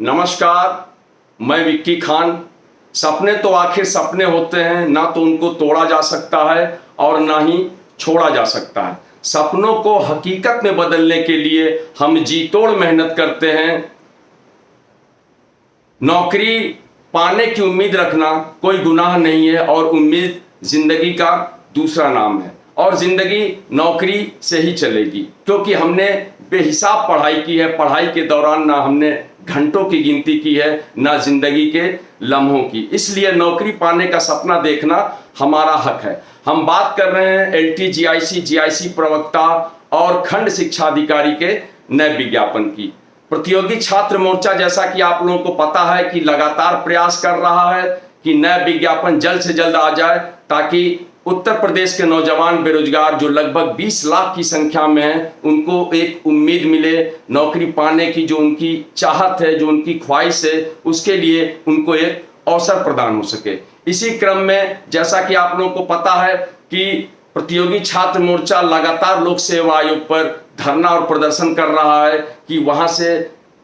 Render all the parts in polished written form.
नमस्कार, मैं विक्की खान। सपने तो आखिर सपने होते हैं, ना तो उनको तोड़ा जा सकता है और ना ही छोड़ा जा सकता है। सपनों को हकीकत में बदलने के लिए हम जी तोड़ मेहनत करते हैं। नौकरी पाने की उम्मीद रखना कोई गुनाह नहीं है और उम्मीद जिंदगी का दूसरा नाम है और जिंदगी नौकरी से ही चलेगी, क्योंकि हमने बेहिसाब पढ़ाई की है। पढ़ाई के दौरान ना हमने घंटों की गिनती की है, ना जिंदगी के लम्हों की। इसलिए नौकरी पाने का सपना देखना हमारा हक है। हम बात कर रहे हैं LTGIC GIC प्रवक्ता और खंड शिक्षा अधिकारी के नए विज्ञापन की। प्रतियोगी छात्र मोर्चा, जैसा कि आप लोगों को पता है, कि लगातार प्रयास कर रहा है कि नया विज्ञापन जल्द से जल्द आ जाए, ताकि उत्तर प्रदेश के नौजवान बेरोजगार जो लगभग 20 लाख की संख्या में हैं, उनको एक उम्मीद मिले। नौकरी पाने की जो उनकी चाहत है, जो उनकी ख्वाहिश है, उसके लिए उनको एक अवसर प्रदान हो सके। इसी क्रम में जैसा कि आप लोगों को पता है कि प्रतियोगी छात्र मोर्चा लगातार लोक सेवा आयोग पर धरना और प्रदर्शन कर रहा है कि वहां से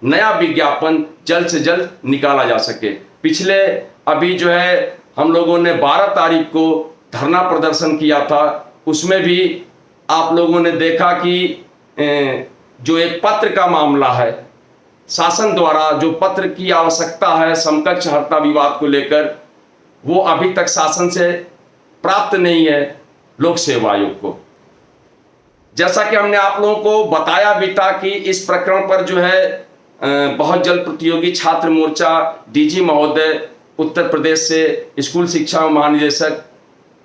नया विज्ञापन जल्द से जल्द निकाला जा सके। पिछले अभी जो है हम लोगों ने 12 तारीख को धरना प्रदर्शन किया था। उसमें भी आप लोगों ने देखा कि जो एक पत्र का मामला है, शासन द्वारा जो पत्र की आवश्यकता है समकक्ष हर्ता विवाद को लेकर, वो अभी तक शासन से प्राप्त नहीं है लोक सेवा आयोग को। जैसा कि हमने आप लोगों को बताया भी था कि इस प्रकरण पर जो है बहुत जल्द प्रतियोगी छात्र मोर्चा DG महोदय उत्तर प्रदेश से स्कूल शिक्षा महानिदेशक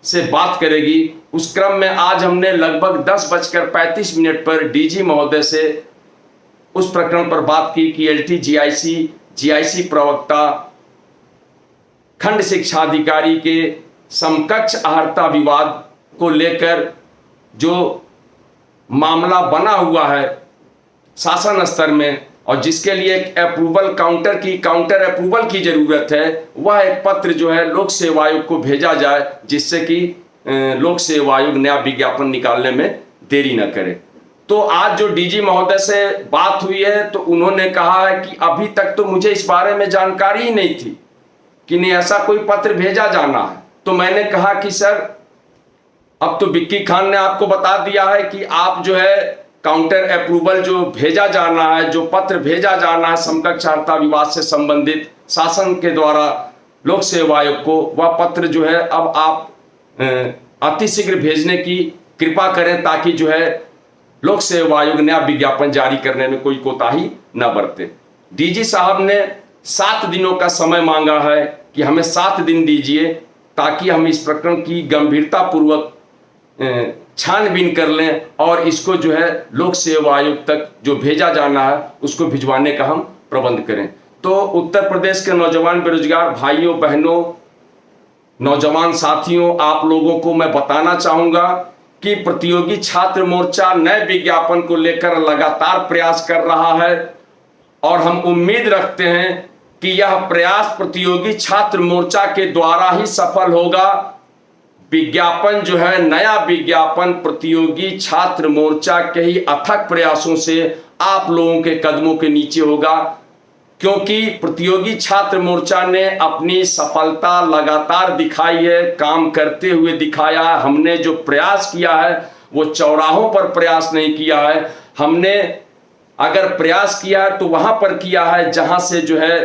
से बात करेगी। उस क्रम में आज हमने लगभग 10:35 पर DG महोदय से उस प्रकरण पर बात की कि LTGIC GIC प्रवक्ता खंड शिक्षा अधिकारी के समकक्ष अहर्ता विवाद को लेकर जो मामला बना हुआ है शासन स्तर में, और जिसके लिए एक काउंटर अप्रूवल की जरूरत है, वह एक पत्र जो है लोक सेवा आयोग को भेजा जाए, जिससे कि लोक सेवा आयोग नया विज्ञापन निकालने में देरी न करे। तो आज जो DG महोदय से बात हुई है, तो उन्होंने कहा है कि अभी तक तो मुझे इस बारे में जानकारी ही नहीं थी कि नहीं ऐसा कोई पत्र भेजा जाना है। तो मैंने कहा कि सर, अब तो विक्की खान ने आपको बता दिया है कि आप जो है काउंटर अप्रूवल जो भेजा जाना है, जो पत्र भेजा जाना है समकक्ष हर्ता विवाद से संबंधित शासन के द्वारा लोक सेवा आयोग को, वह पत्र जो है अब आप अतिशीघ्र भेजने की कृपा करें, ताकि जो है लोक सेवा आयोग नया विज्ञापन जारी करने में कोई कोताही न बरते। DG साहब ने 7 दिनों का समय मांगा है कि हमें 7 दिन दीजिए, ताकि हम इस प्रकरण की गंभीरता पूर्वक छानबीन कर लें और इसको जो है लोक सेवा आयोग तक जो भेजा जाना है उसको भिजवाने का हम प्रबंध करें। तो उत्तर प्रदेश के नौजवान बेरोजगार भाइयों बहनों, नौजवान साथियों, आप लोगों को मैं बताना चाहूंगा कि प्रतियोगी छात्र मोर्चा नए विज्ञापन को लेकर लगातार प्रयास कर रहा है और हम उम्मीद रखते हैं कि यह प्रयास प्रतियोगी छात्र मोर्चा के द्वारा ही सफल होगा। विज्ञापन जो है, नया विज्ञापन प्रतियोगी छात्र मोर्चा के ही अथक प्रयासों से आप लोगों के कदमों के नीचे होगा, क्योंकि प्रतियोगी छात्र मोर्चा ने अपनी सफलता लगातार दिखाई है, काम करते हुए दिखाया है। हमने जो प्रयास किया है वो चौराहों पर प्रयास नहीं किया है। हमने अगर प्रयास किया है तो वहां पर किया है जहां से जो है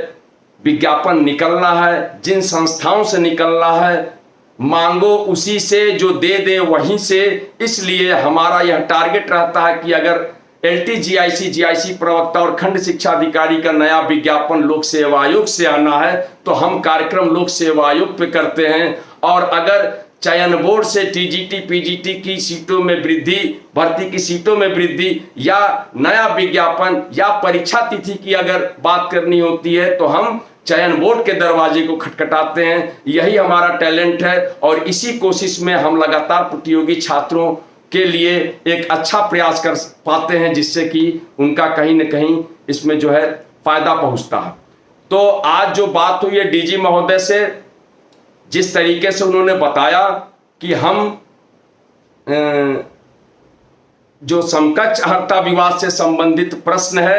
विज्ञापन निकलना है, जिन संस्थाओं से निकलना है, मांगो उसी से, जो दे दे वहीं से। इसलिए हमारा यह टारगेट रहता है कि अगर LTGIC GIC प्रवक्ता और खंड शिक्षा अधिकारी का नया विज्ञापन लोक सेवा आयोग से आना है, तो हम कार्यक्रम लोक सेवा आयोग पे करते हैं। और अगर चयन बोर्ड से TGT PGT की सीटों में वृद्धि, भर्ती की सीटों में वृद्धि, या नया विज्ञापन या परीक्षा तिथि की अगर बात करनी होती है, तो हम चयन बोर्ड के दरवाजे को खटखटाते हैं। यही हमारा टैलेंट है और इसी कोशिश में हम लगातार प्रतियोगी छात्रों के लिए एक अच्छा प्रयास कर पाते हैं, जिससे कि उनका कहीं न कहीं इसमें जो है फायदा पहुंचता है। तो आज जो बात हुई है DG महोदय से, जिस तरीके से उन्होंने बताया कि हम जो समकक्ष हर्ता विवाद से संबंधित प्रश्न है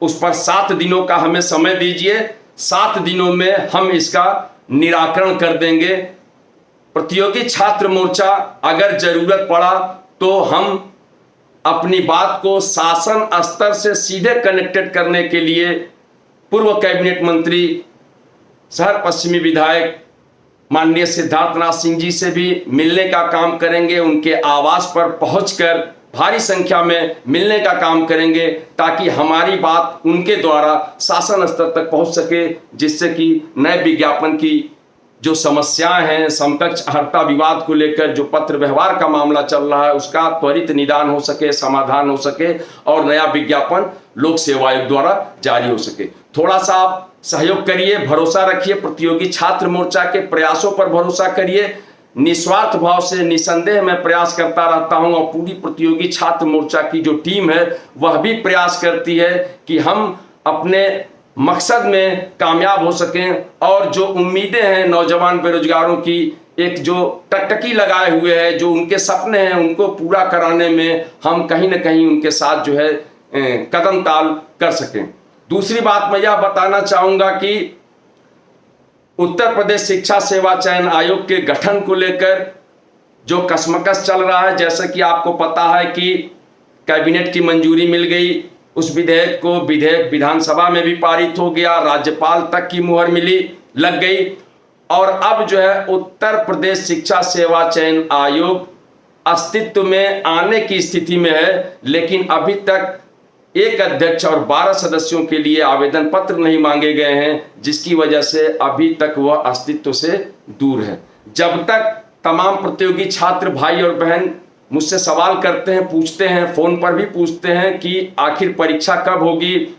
उस पर 7 दिनों का हमें समय दीजिए, 7 दिनों में हम इसका निराकरण कर देंगे। प्रतियोगी छात्र मोर्चा अगर जरूरत पड़ा तो हम अपनी बात को शासन स्तर से सीधे कनेक्टेड करने के लिए पूर्व कैबिनेट मंत्री शहर पश्चिमी विधायक माननीय सिद्धार्थनाथ सिंह जी से भी मिलने का काम करेंगे। उनके आवास पर पहुंचकर भारी संख्या में मिलने का काम करेंगे ताकि हमारी बात उनके द्वारा शासन स्तर तक पहुंच सके, जिससे कि नए विज्ञापन की जो समस्याएं हैं, समकक्ष अर्हता विवाद को लेकर जो पत्र व्यवहार का मामला चल रहा है, उसका त्वरित निदान हो सके, समाधान हो सके और नया विज्ञापन लोक सेवा आयोग द्वारा जारी हो सके। थोड़ा सा आप सहयोग करिए, भरोसा रखिए, प्रतियोगी छात्र मोर्चा के प्रयासों पर भरोसा करिए। निस्वार्थ भाव से निसंदेह मैं प्रयास करता रहता हूं और पूरी प्रतियोगी छात्र मोर्चा की जो टीम है वह भी प्रयास करती है कि हम अपने मकसद में कामयाब हो सकें और जो उम्मीदें हैं नौजवान बेरोजगारों की, एक जो टकटकी लगाए हुए है, जो उनके सपने हैं, उनको पूरा कराने में हम कहीं ना कहीं उनके साथ जो है कदम ताल कर सकें। दूसरी बात मैं यह बताना चाहूंगा कि उत्तर प्रदेश शिक्षा सेवा चयन आयोग के गठन को लेकर जो कशमकश चल रहा है, जैसा कि आपको पता है कि कैबिनेट की मंजूरी मिल गई, उस विधेयक विधानसभा में भी पारित हो गया, राज्यपाल तक की मुहर लग गई और अब जो है उत्तर प्रदेश शिक्षा सेवा चयन आयोग अस्तित्व में आने की स्थिति में है। लेकिन अभी तक एक अध्यक्ष और 12 सदस्यों के लिए आवेदन पत्र नहीं मांगे गए हैं, जिसकी वजह से अभी तक वह अस्तित्व से दूर है। जब तक तमाम प्रतियोगी छात्र भाई और बहन मुझसे सवाल करते हैं, पूछते हैं, फोन पर भी पूछते हैं कि आखिर परीक्षा कब होगी,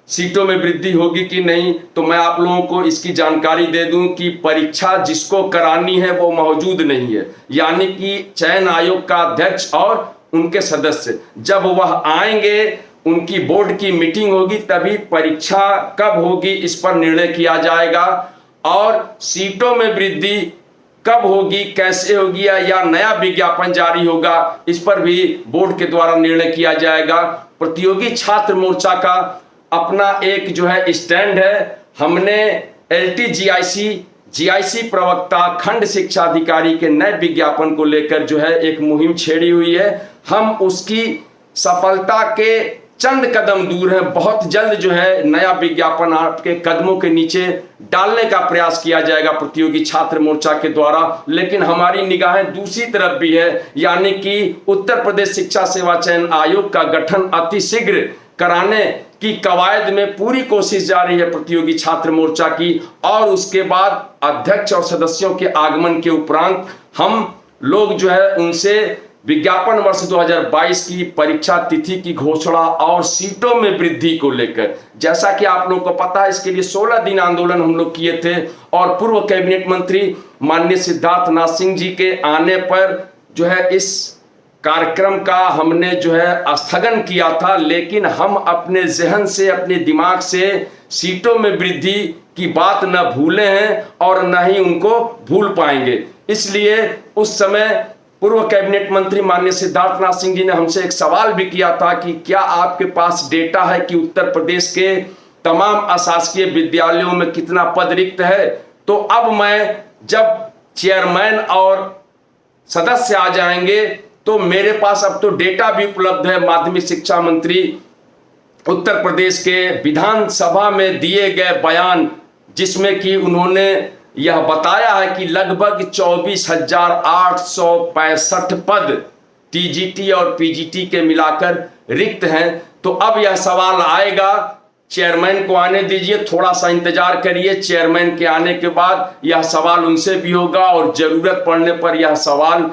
सीटों में वृद्धि होगी कि नहीं, तो मैं आप लोगों को इसकी जानकारी दे दूं कि परीक्षा जिसको करानी है वो मौजूद नहीं है। यानी कि चयन आयोग का अध्यक्ष और उनके सदस्य जब वह आएंगे, उनकी बोर्ड की मीटिंग होगी, तभी परीक्षा कब होगी इस पर निर्णय किया जाएगा और सीटों में वृद्धि कब होगी, कैसे होगी या नया विज्ञापन जारी होगा, इस पर भी बोर्ड के द्वारा निर्णय किया जाएगा। प्रतियोगी छात्र मोर्चा का अपना एक जो है स्टैंड है। हमने जीआईसी प्रवक्ता खंड शिक्षा अधिकारी के नए विज्ञापन को लेकर जो है एक मुहिम छेड़ी हुई है। हम उसकी सफलता के चंद कदम दूर है। बहुत जल्द जो है नया विज्ञापन आपके कदमों के नीचे डालने का प्रयास किया जाएगा प्रतियोगी छात्र मोर्चा के द्वारा। लेकिन हमारी निगाहें दूसरी तरफ भी है, यानी कि उत्तर प्रदेश शिक्षा सेवा चयन आयोग का गठन अतिशीघ्र कराने की कवायद में पूरी कोशिश जारी है प्रतियोगी छात्र मोर्चा की। और उसके बाद अध्यक्ष और सदस्यों के आगमन के उपरांत हम लोग जो है उनसे विज्ञापन वर्ष 2022 की परीक्षा तिथि की घोषणा और सीटों में वृद्धि को लेकर, जैसा कि आप लोगों को पता है, इसके लिए 16 दिन आंदोलन हम लोग किए थे और पूर्व कैबिनेट मंत्री माननीय सिद्धार्थनाथ सिंह जी के आने पर जो है इस कार्यक्रम का हमने जो है स्थगन किया था। लेकिन हम अपने जहन से, अपने दिमाग से सीटों में वृद्धि की बात न भूले हैं और न ही उनको भूल पाएंगे। इसलिए उस समय पूर्व कैबिनेट मंत्री माननीय सिद्धार्थनाथ सिंह जी ने हमसे एक सवाल भी किया था कि क्या आपके पास डेटा है कि उत्तर प्रदेश के तमाम अशासकीय विद्यालयों में कितना पद रिक्त है। तो अब मैं, जब चेयरमैन और सदस्य आ जाएंगे तो मेरे पास अब तो डेटा भी उपलब्ध है। माध्यमिक शिक्षा मंत्री उत्तर प्रदेश के विधानसभा में दिए गए बयान, जिसमें कि उन्होंने यह बताया है कि लगभग 24,865 पद टीजीटी और पीजीटी के मिलाकर रिक्त हैं। तो अब यह सवाल आएगा, चेयरमैन को आने दीजिए, थोड़ा सा इंतजार करिए, चेयरमैन के आने के बाद यह सवाल उनसे भी होगा और जरूरत पड़ने पर यह सवाल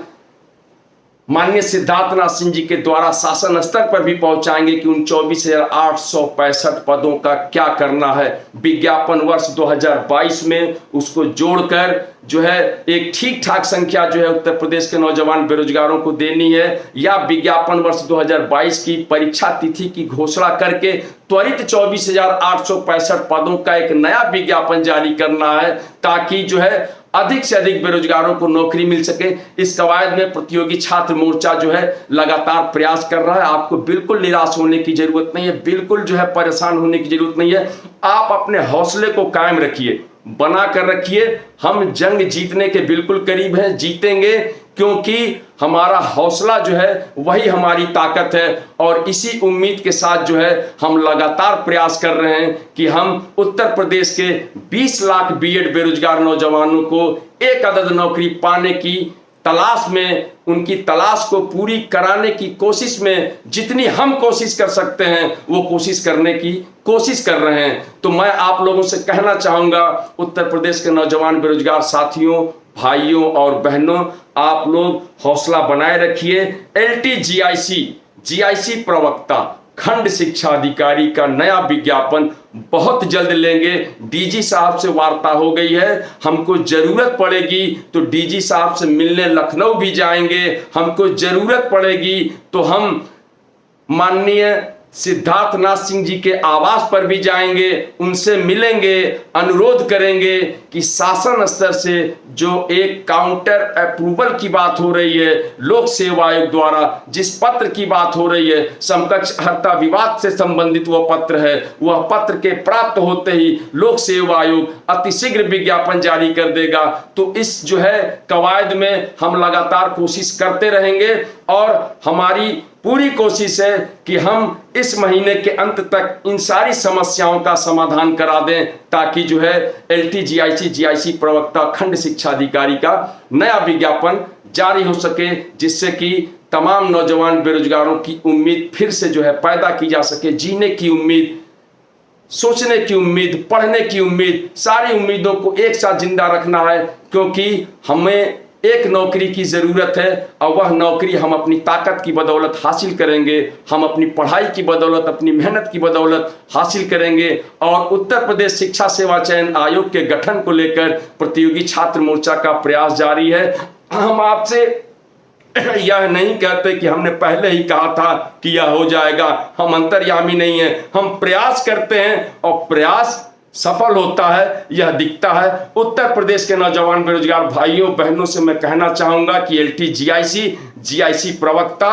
माननीय सिद्धार्थनाथ सिंह जी के द्वारा शासन स्तर पर भी पहुंचाएंगे कि उन 24,865 पदों का क्या करना है। विज्ञापन वर्ष 2022 में उसको जोड़कर जो है एक ठीक ठाक संख्या जो है उत्तर प्रदेश के नौजवान बेरोजगारों को देनी है, या विज्ञापन वर्ष 2022 की परीक्षा तिथि की घोषणा करके त्वरित 24,865 पदों का एक नया विज्ञापन जारी करना है, ताकि जो है अधिक से अधिक बेरोजगारों को नौकरी मिल सके, इस कवायद में प्रतियोगी छात्र मोर्चा जो है लगातार प्रयास कर रहा है। आपको बिल्कुल निराश होने की जरूरत नहीं है, बिल्कुल जो है परेशान होने की जरूरत नहीं है। आप अपने हौसले को कायम रखिए, बना कर रखिए। हम जंग जीतने के बिल्कुल करीब हैं, जीतेंगे, क्योंकि हमारा हौसला जो है वही हमारी ताकत है। और इसी उम्मीद के साथ जो है हम लगातार प्रयास कर रहे हैं कि हम उत्तर प्रदेश के 20 लाख बीएड बेरोजगार नौजवानों को एक अदद नौकरी पाने की तलाश में, उनकी तलाश को पूरी कराने की कोशिश में जितनी हम कोशिश कर सकते हैं वो कोशिश करने की कोशिश कर रहे हैं। तो मैं आप लोगों से कहना चाहूँगा, उत्तर प्रदेश के नौजवान बेरोजगार साथियों, भाइयों और बहनों, आप लोग हौसला बनाए रखिए। जीआईसी प्रवक्ता खंड शिक्षा अधिकारी का नया विज्ञापन बहुत जल्द लेंगे। डीजी साहब से वार्ता हो गई है, हमको जरूरत पड़ेगी तो डीजी साहब से मिलने लखनऊ भी जाएंगे। हमको जरूरत पड़ेगी तो हम माननीय सिद्धार्थ नाथ सिंह जी के आवास पर भी जाएंगे, उनसे मिलेंगे, अनुरोध करेंगे कि शासन स्तर से जो एक काउंटर अप्रूवल की बात हो रही है, लोक सेवा आयोग द्वारा जिस पत्र की बात हो रही है, समकक्ष अर्हता विवाद से संबंधित वह पत्र है, वह पत्र के प्राप्त होते ही लोक सेवा आयोग अतिशीघ्र विज्ञापन जारी कर देगा। तो इस जो है कवायद में हम लगातार कोशिश करते रहेंगे और हमारी पूरी कोशिश है कि हम इस महीने के अंत तक इन सारी समस्याओं का समाधान करा दें, ताकि जो है जीआईसी प्रवक्ता खंड शिक्षा अधिकारी का नया विज्ञापन जारी हो सके, जिससे कि तमाम नौजवान बेरोजगारों की उम्मीद फिर से जो है पैदा की जा सके। जीने की उम्मीद, सोचने की उम्मीद, पढ़ने की उम्मीद, सारी उम्मीदों को एक साथ जिंदा रखना है, क्योंकि हमें एक नौकरी की जरूरत है और वह नौकरी हम अपनी ताकत की बदौलत हासिल करेंगे, हम अपनी पढ़ाई की बदौलत, अपनी मेहनत की बदौलत हासिल करेंगे। और उत्तर प्रदेश शिक्षा सेवा चयन आयोग के गठन को लेकर प्रतियोगी छात्र मोर्चा का प्रयास जारी है। हम आपसे यह नहीं कहते कि हमने पहले ही कहा था कि यह हो जाएगा, हम अंतर्यामी नहीं है, हम प्रयास करते हैं और प्रयास सफल होता है, यह दिखता है। उत्तर प्रदेश के नौजवान बेरोजगार भाइयों बहनों से मैं कहना चाहूंगा कि जीआईसी प्रवक्ता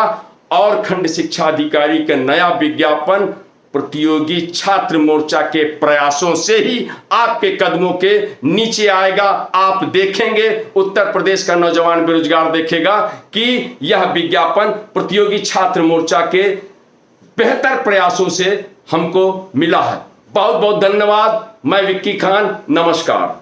और खंड शिक्षा अधिकारी का नया विज्ञापन प्रतियोगी छात्र मोर्चा के प्रयासों से ही आपके कदमों के नीचे आएगा। आप देखेंगे, उत्तर प्रदेश का नौजवान बेरोजगार देखेगा कि यह विज्ञापन प्रतियोगी छात्र मोर्चा के बेहतर प्रयासों से हमको मिला है। बहुत बहुत धन्यवाद। मैं विक्की खान, नमस्कार।